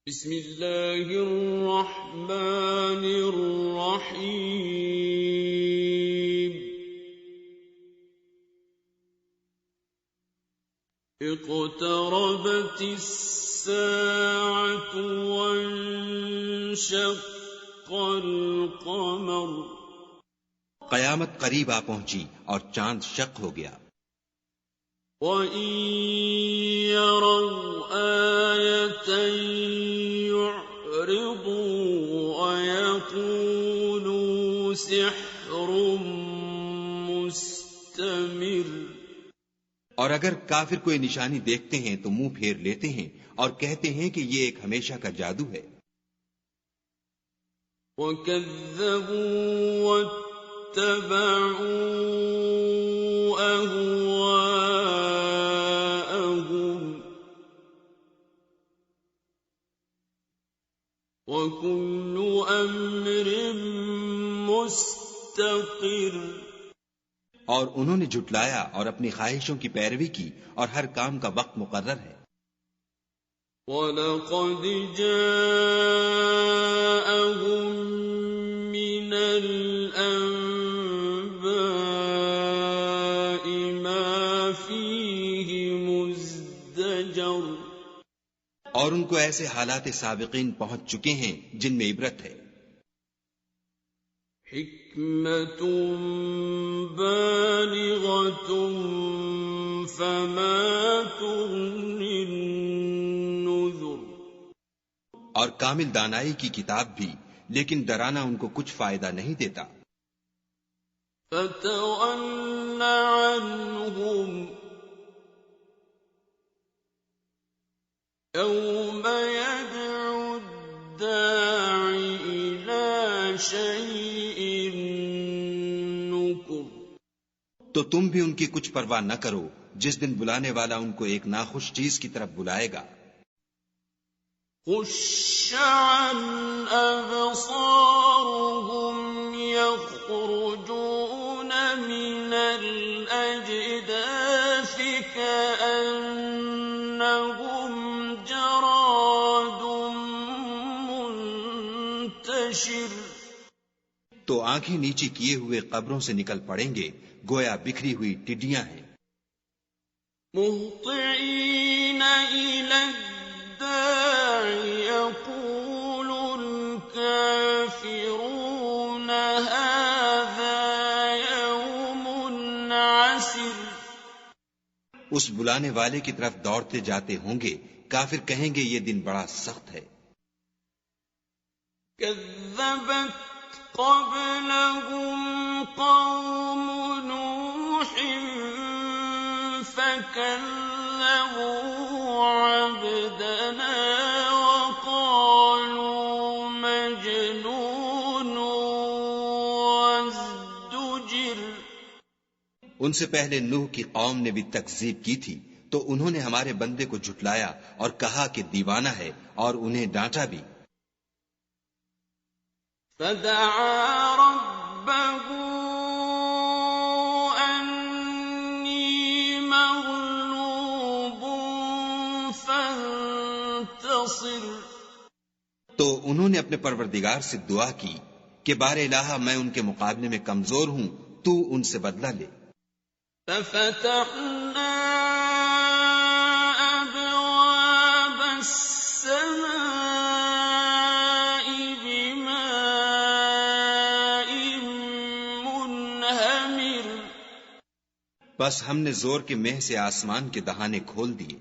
بسم اللہ الرحمن الرحیم اقتربت الساعة وانشق القمر قیامت قریب آ پہنچی اور چاند شق ہو گیا۔ وَإِن يَرَوْا آيَةً يُعْرِضُوا وَيَقُولُوا سِحْرٌ مُسْتَمِرٌّ۔ اور اگر کافر کوئی نشانی دیکھتے ہیں تو منہ پھیر لیتے ہیں اور کہتے ہیں کہ یہ ایک ہمیشہ کا جادو ہے۔ وَكَذَّبُوا وَاتَّبَعُوا أَهْوَاءَهُمْ وَكُلُّ أَمْرٍ مُسْتَقِرٌّ۔ اور انہوں نے جھٹلایا اور اپنی خواہشوں کی پیروی کی، اور ہر کام کا وقت مقرر ہے۔ وَلَقَدْ جَاءَهُم مِّنَ الْأَنبَاءِ مَا فِيهِ مُزْدَجَرٌ۔ اور ان کو ایسے حالات سابقین پہنچ چکے ہیں جن میں عبرت ہے۔ حکمت بالغۃ فما تغنی النذر۔ اور کامل دانائی کی کتاب بھی، لیکن ڈرانا ان کو کچھ فائدہ نہیں دیتا۔ فتول عنہم یوم یدعو الداع الی شیء نکر۔ تو تم بھی ان کی کچھ پرواہ نہ کرو جس دن بلانے والا ان کو ایک ناخوش چیز کی طرف بلائے گا۔ خش عن ابصارهم يخرجون من الاجداث كأنهم جراد منتشر۔ تو آنکھیں نیچی کیے ہوئے قبروں سے نکل پڑیں گے گویا بکھری ہوئی ٹڈیاں ہیں۔ مہطعین الی الداع یقول الکافرون ھذا یوم عسر۔ اس بلانے والے کی طرف دوڑتے جاتے ہوں گے، کافر کہیں گے یہ دن بڑا سخت ہے۔ کذبت قبلهم قوم نوح فكذبوا عبدنا وقالوا مجنون وازدجر۔ ان سے پہلے نوح کی قوم نے بھی تکذیب کی تھی تو انہوں نے ہمارے بندے کو جھٹلایا اور کہا کہ دیوانہ ہے، اور انہیں ڈانٹا بھی۔ فدعا ربه أني مغلوب فانتصر۔ تو انہوں نے اپنے پروردگار سے دعا کی کہ بار الہ میں ان کے مقابلے میں کمزور ہوں، تو ان سے بدلہ لے۔ ففتحنا أبواب السماء بماء منهمر۔ بس ہم نے زور کے مہ سے آسمان کے دہانے کھول دیے۔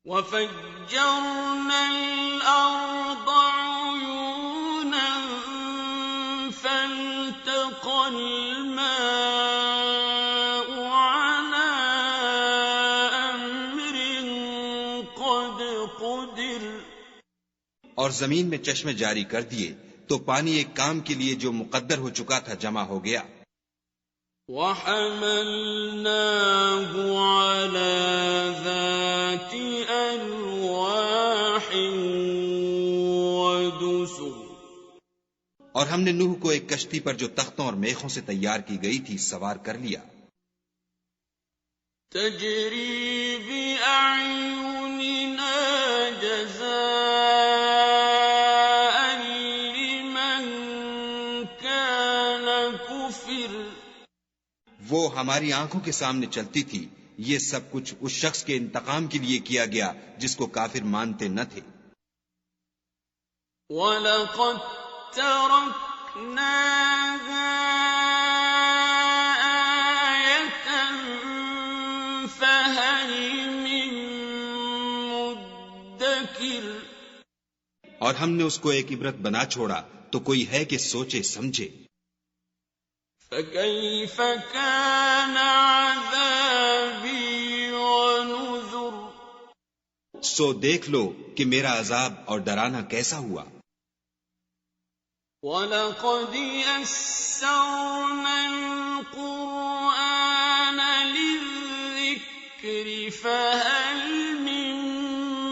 وفجرنا الأرض عيونا فالتقى الماء على أمر قد قدر۔ اور زمین میں چشمے جاری کر دیے تو پانی ایک کام کے لیے جو مقدر ہو چکا تھا جمع ہو گیا۔ وَحَمَلْنَاهُ عَلَى ذَاتِ أَلْوَاحٍ وَدُسُرٍ۔ اور ہم نے نوح کو ایک کشتی پر جو تختوں اور میخوں سے تیار کی گئی تھی سوار کر لیا۔ تجری بأعیننا جزاء وہ ہماری آنکھوں کے سامنے چلتی تھی. یہ سب کچھ اس شخص کے انتقام کے لیے کیا گیا جس کو کافر مانتے نہ تھے. وَلَقَدْ تَرَكْنَاهَا آيَةً فَهَلْ مِن مُّدَّكِرٍ. اور ہم نے اس کو ایک عبرت بنا چھوڑا تو کوئی ہے کہ سوچے سمجھے. فَكَيْفَ كَانَ عَذَابِي وَنُذُرِ. سو دیکھ لو کہ میرا عذاب اور ڈرانا کیسا ہوا. وَلَقَدْ يَسَّرْنَا الْقُرْآنَ لِلذِّكْرِ فَهَلْ مِن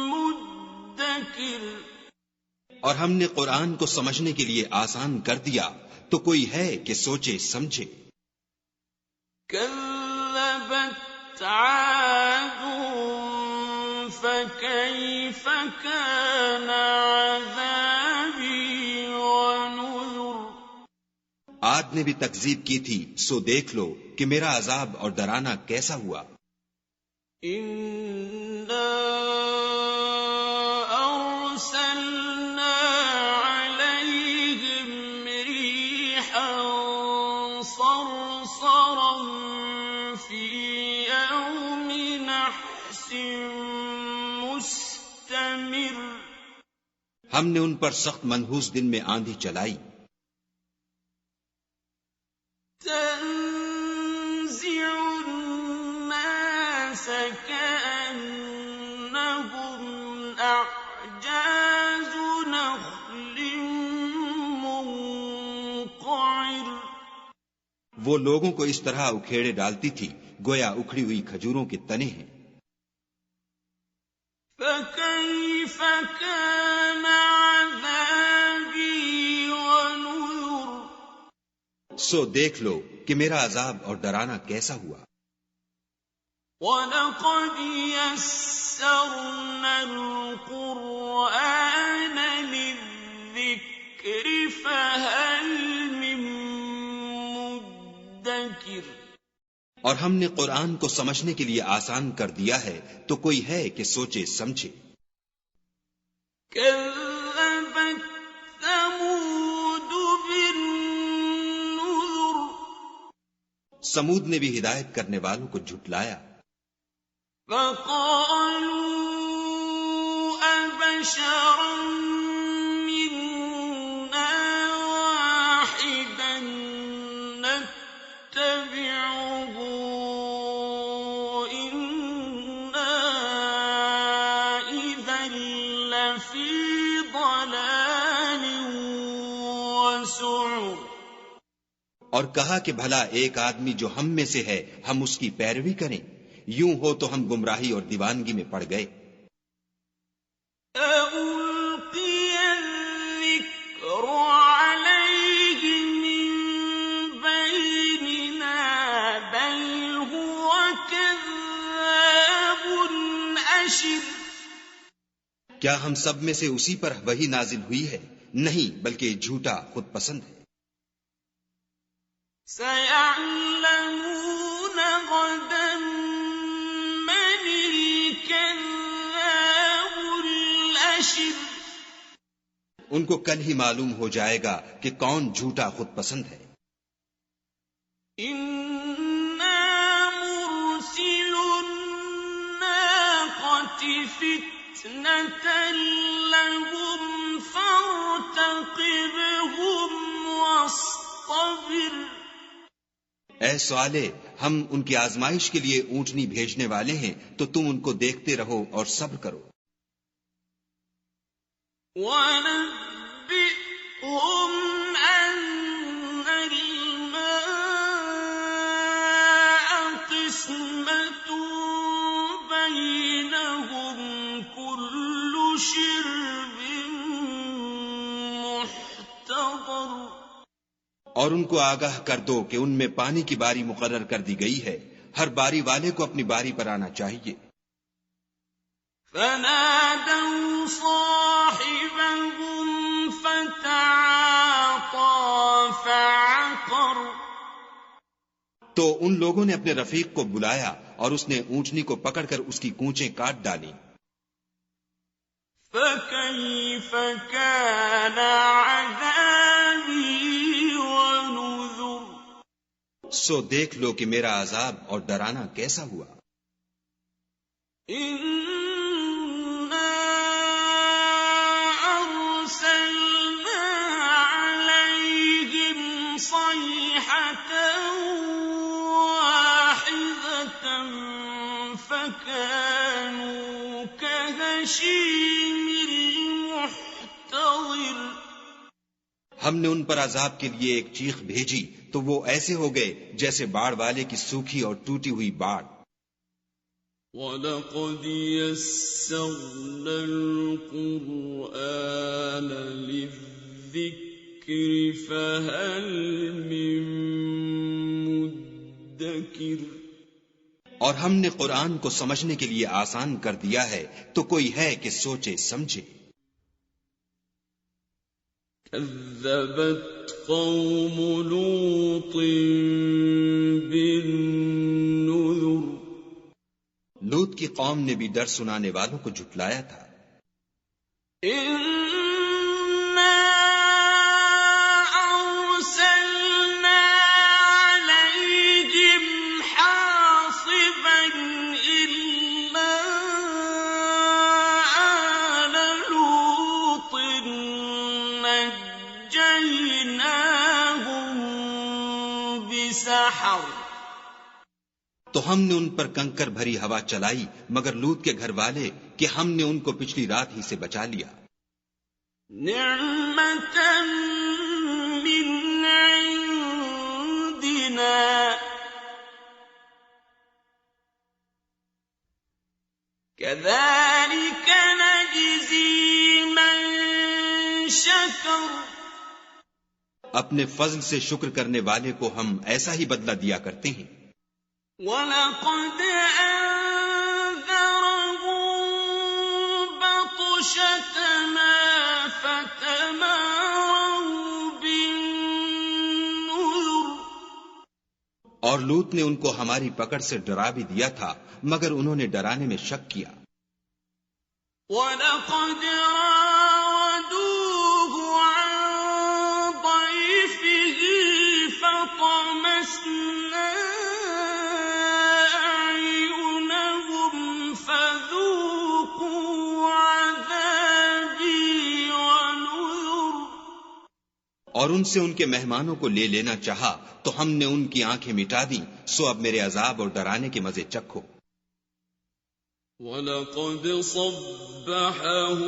مُّدَّكِرٍ. اور ہم نے قرآن کو سمجھنے کے لیے آسان کر دیا تو کوئی ہے کہ سوچے سمجھے. كَذَّبَتْ عَادٌ فَكَيْفَ كَانَ عَذَابِي وَنُذُرِ. عاد نے بھی تکذیب کی تھی سو دیکھ لو کہ میرا عذاب اور ڈرانا کیسا ہوا. إِنَّا أَرْسَلْنَا عَلَيْهِمْ رِيحًا صَرْصَرًا فِي يَوْمِ نَحْسٍ مُسْتَمِرٍّ. ہم نے ان پر سخت منحوس دن میں آندھی چلائی. تنزع الناس كأنهم أعجاز نخل منقعر. وہ لوگوں کو اس طرح اکھیڑے ڈالتی تھی گویا اکھڑی ہوئی کھجوروں کے تنے ہیں. فَكَيْفَ كَانَ عَذَابِي وَنُذُرِ. سو دیکھ لو کہ میرا عذاب اور ڈرانا کیسا ہوا. وَلَقَدْ يَسَّرْنَا الْقُرْآنَ لِلذِّكْرِ فَهَلْ مِن مُّدَّكِرٍ. اور ہم نے قرآن کو سمجھنے کے لیے آسان کر دیا ہے تو کوئی ہے کہ سوچے سمجھے. كَذَّبَتْ ثَمُودُ بِالنُّذُرِ. سمود نے بھی ہدایت کرنے والوں کو جھٹلایا. فَقَالُوا أَبَشَرًا مِّنَّا وَاحِدًا نَّتَّبِعُهُ إِنَّا إِذًا لَّفِي ضَلَالٍ وَسُعُرٍ. اور کہا کہ بھلا ایک آدمی جو ہم میں سے ہے ہم اس کی پیروی کریں، یوں ہو تو ہم گمراہی اور دیوانگی میں پڑ گئے. أَأُلْقِيَ الذِّكْرُ عَلَيْهِ مِن بَيْنِنَا بَلْ هُوَ كَذَّابٌ أَشِرٌ. کیا ہم سب میں سے اسی پر وحی نازل ہوئی ہے؟ نہیں، بلکہ جھوٹا خود پسند ہے. سَيَعْلَمُونَ غَدًا مَّنِ الْكَذَّابُ الْأَشِرُ. ان کو کل ہی معلوم ہو جائے گا کہ کون جھوٹا خود پسند ہے. إِنَّا مُرْسِلُو النَّاقَةِ فِتْنَةً لَّهُمْ فَارْتَقِبْهُمْ وَاصْطَبِرْ. اے صالح، ہم ان کی آزمائش کے لیے اونٹنی بھیجنے والے ہیں تو تم ان کو دیکھتے رہو اور صبر کرو. وَنَبِّئْهُمْ أَنَّ الْمَاءَ قِسْمَةٌ بَيْنَهُمْ كُلُّ شِرْبٍ مُحْتَضَرٍ. اور ان کو آگاہ کر دو کہ ان میں پانی کی باری مقرر کر دی گئی ہے، ہر باری والے کو اپنی باری پر آنا چاہیے. فَنَادَوْا صَاحِبَهُمْ فَتَعَاطَىٰ فَعَقَرَ. تو ان لوگوں نے اپنے رفیق کو بلایا اور اس نے اونٹنی کو پکڑ کر اس کی کونچیں کاٹ ڈالی. فَكَيْفَ كَانَ عَذَابِي وَنُذُرِ. سو دیکھ لو کہ میرا عذاب اور ڈرانا کیسا ہوا. إِنَّا أَرْسَلْنَا عَلَيْهِمْ صَيْحَةً وَاحِدَةً فَكَانُوا كَهَشِيمِ الْمُحْتَظِرِ. ہم نے ان پر عذاب کے لیے ایک چیخ بھیجی تو وہ ایسے ہو گئے جیسے باڑ والے کی سوکھی اور ٹوٹی ہوئی باڑ. وَلَقَدْ يَسَّرْنَا الْقُرْآنَ لِلذِّكْرِ فَهَلْ مِن مُدَّكِرٍ. اور ہم نے قرآن کو سمجھنے کے لیے آسان کر دیا ہے تو کوئی ہے کہ سوچے سمجھے. كذبت قوم لوط بالنذر. لوط کی قوم نے بھی ڈر سنانے والوں کو جھٹلایا تھا. إِنَّا أَرْسَلْنَا عَلَيْهِمْ حَاصِبًا إِلَّا آلَ لُوطٍ نَجَّيْنَاهُمْ بِسَحَرٍ. تو ہم نے ان پر کنکر بھری ہوا چلائی مگر لوط کے گھر والے کہ ہم نے ان کو پچھلی رات ہی سے بچا لیا. نعمة من عندنا كذلك نجزي من شكر. اپنے فضل سے شکر کرنے والے کو ہم ایسا ہی بدلہ دیا کرتے ہیں. وَلَقَدْ أَنذَرَهُم بَطْشَتَنَا فَتَمَارَوْا بِالنُّذُرِ. اور لوط نے ان کو ہماری پکڑ سے ڈرا بھی دیا تھا مگر انہوں نے ڈرانے میں شک کیا. وَلَقَدْ رَاوَدُوهُ عَن ضَيْفِهِ فَطَمَسْنَا أَعْيُنَهُمْ فَذُوقُوا عَذَابِي وَنُذُرِ. اور ان سے ان کے مہمانوں کو لے لینا چاہا تو ہم نے ان کی آنکھیں مٹا دی. سو اب میرے عذاب اور ڈرانے کے مزے چکھو. وَلَقَدْ صَبَّحَهُم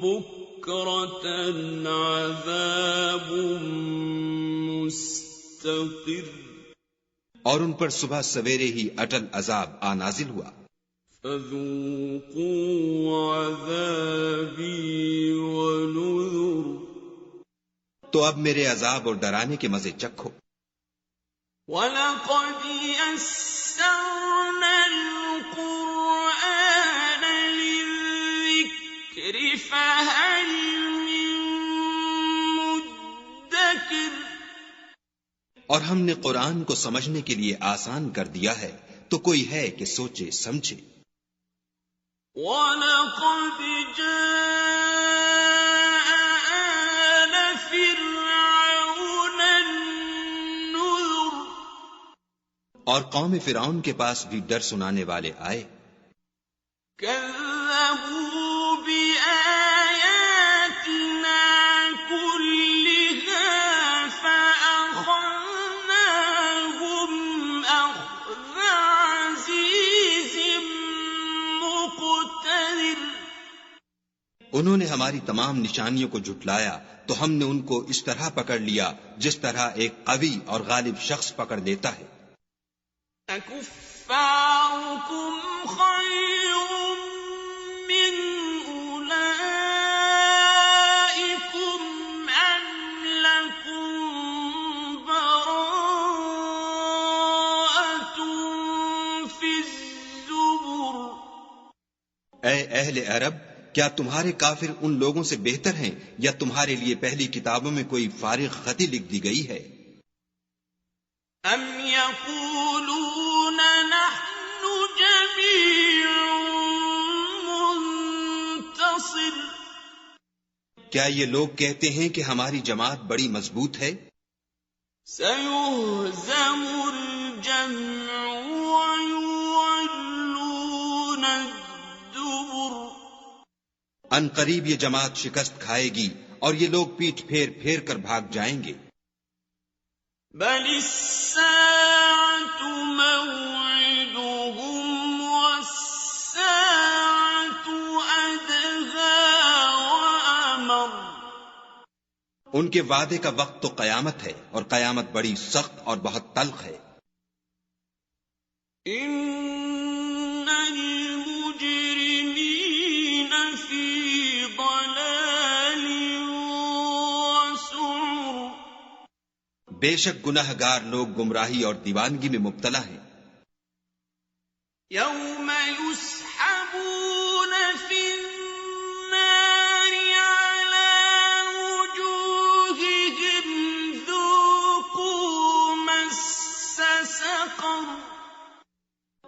بُكْرَةً عَذَابٌ مُسْتَقِرٌّ. اور ان پر صبح سویرے ہی اٹل عذاب نازل ہوا. فَذُوقُوا عَذَابِي وَنُذُرِ. تو اب میرے عذاب اور ڈرانے کے مزے چکھو. وَلَقَدْ يَسَّرْنَا الْقُرْآنَ لِلذِّكْرِ فَهَلْ مِن مُدَّكِرٍ. اور ہم نے قرآن کو سمجھنے کے لیے آسان کر دیا ہے تو کوئی ہے کہ سوچے سمجھے. وَلَقَدْ جَاءَ آلَ فِرْعَوْنَ النُّذُرُ. اور قوم فرعون کے پاس بھی ڈر سنانے والے آئے. كَذَّبُوا بِآيَاتِنَا كُلِّهَا فَأَخَذْنَاهُمْ أَخْذَ عَزِيزٍ مُقْتَدِرٍ. انہوں نے ہماری تمام نشانیوں کو جھٹلایا تو ہم نے ان کو اس طرح پکڑ لیا جس طرح ایک قوی اور غالب شخص پکڑ لیتا ہے. أَكُفَّارُكُمْ خَيْرٌ مِّنْ أُولَئِكُمْ أَمْ لَكُمْ بَرَاءَةٌ فِي الزُّبُرِ. اے اہل عرب، کیا تمہارے کافر ان لوگوں سے بہتر ہیں یا تمہارے لیے پہلی کتابوں میں کوئی فارغ خطی لکھ دی گئی ہے؟ أَمْ يَقُولُونَ نَحْنُ جَمِيعٌ مُّنتَصِرٌ کیا یہ لوگ کہتے ہیں کہ ہماری جماعت بڑی مضبوط ہے؟ سَيُهْزَمُ الْجَمْعُ وَيُوَلُّونَ الدُّبُرَ ان قریب یہ جماعت شکست کھائے گی اور یہ لوگ پیٹھ پھیر پھیر کر بھاگ جائیں گے۔ بَلِ السَّاعَةُ مَوْعِدُهُمْ وَالسَّاعَةُ أَدْهَىٰ وَأَمَرُّ ان کے وعدے کا وقت تو قیامت ہے اور قیامت بڑی سخت اور بہت تلخ ہے۔ إِنَّ الْمُجْرِمِينَ فِي ضَلَالٍ وَسُعُرٍ بے شک گناہ گار لوگ گمراہی اور دیوانگی میں مبتلا ہیں۔ يَوْمَ يُسْحَبُونَ فِي النَّارِ عَلَىٰ وُجُوهِهِمْ ذُوقُوا مَسَّ سَقَرَ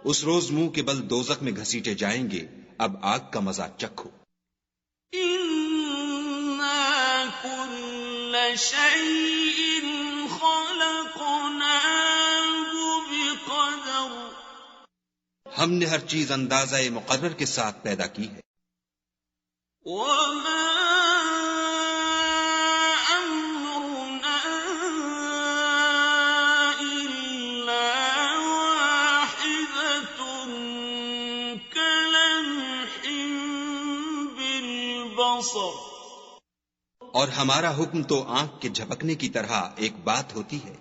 اس روز منہ کے بل دوزخ میں گھسیٹے جائیں گے، اب آگ کا مزہ چکھو۔ إِنَّا كُلَّ شَيْءٍ خَلَقْنَاهُ بِقَدَرٍ ہم نے ہر چیز اندازہ مقرر کے ساتھ پیدا کی ہے۔ وَمَا أَمْرُنَا إِلَّا وَاحِدَةٌ كَلَمْحٍ بِالْبَصَرِ اور ہمارا حکم تو آنکھ کے جھپکنے کی طرح ایک بات ہوتی ہے۔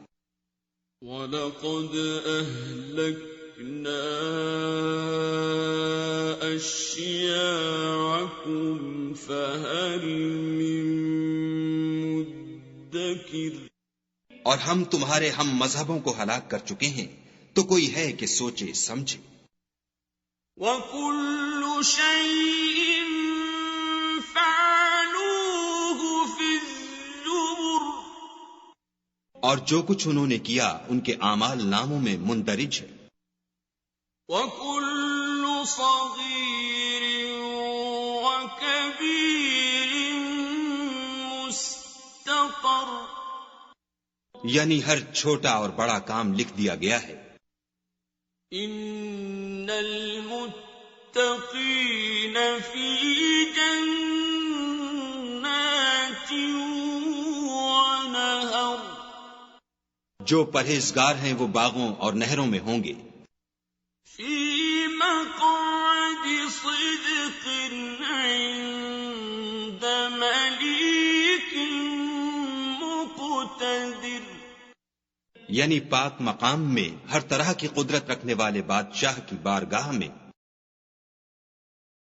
وَلَقَدْ أَهْلَكْنَا أَشْيَاعَكُمْ فَهَلْ مِن مُّدَّكِرٍ اور ہم تمہارے ہم مذہبوں کو ہلاک کر چکے ہیں، تو کوئی ہے کہ سوچے سمجھے۔ وَكُلُّ شَيْءٍ فَعَلُوهُ فِي الزُّبُرِ اور جو کچھ انہوں نے کیا ان کے اعمال ناموں میں مندرج ہے۔ وَكُلُّ صَغِيرٍ وَكَبِيرٍ مُسْتَطَرٌ یعنی ہر چھوٹا اور بڑا کام لکھ دیا گیا ہے۔ إِنَّ الْمُتَّقِينَ فِي جَنَّاتٍ وَنَهَرٍ جو پرہیزگار ہیں وہ باغوں اور نہروں میں ہوں گے۔ فِي مَقْعَدِ صِدْقٍ عِندَ مَلِيكٍ مُقْتَدِرٍ یعنی پاک مقام میں ہر طرح کی قدرت رکھنے والے بادشاہ کی بارگاہ میں۔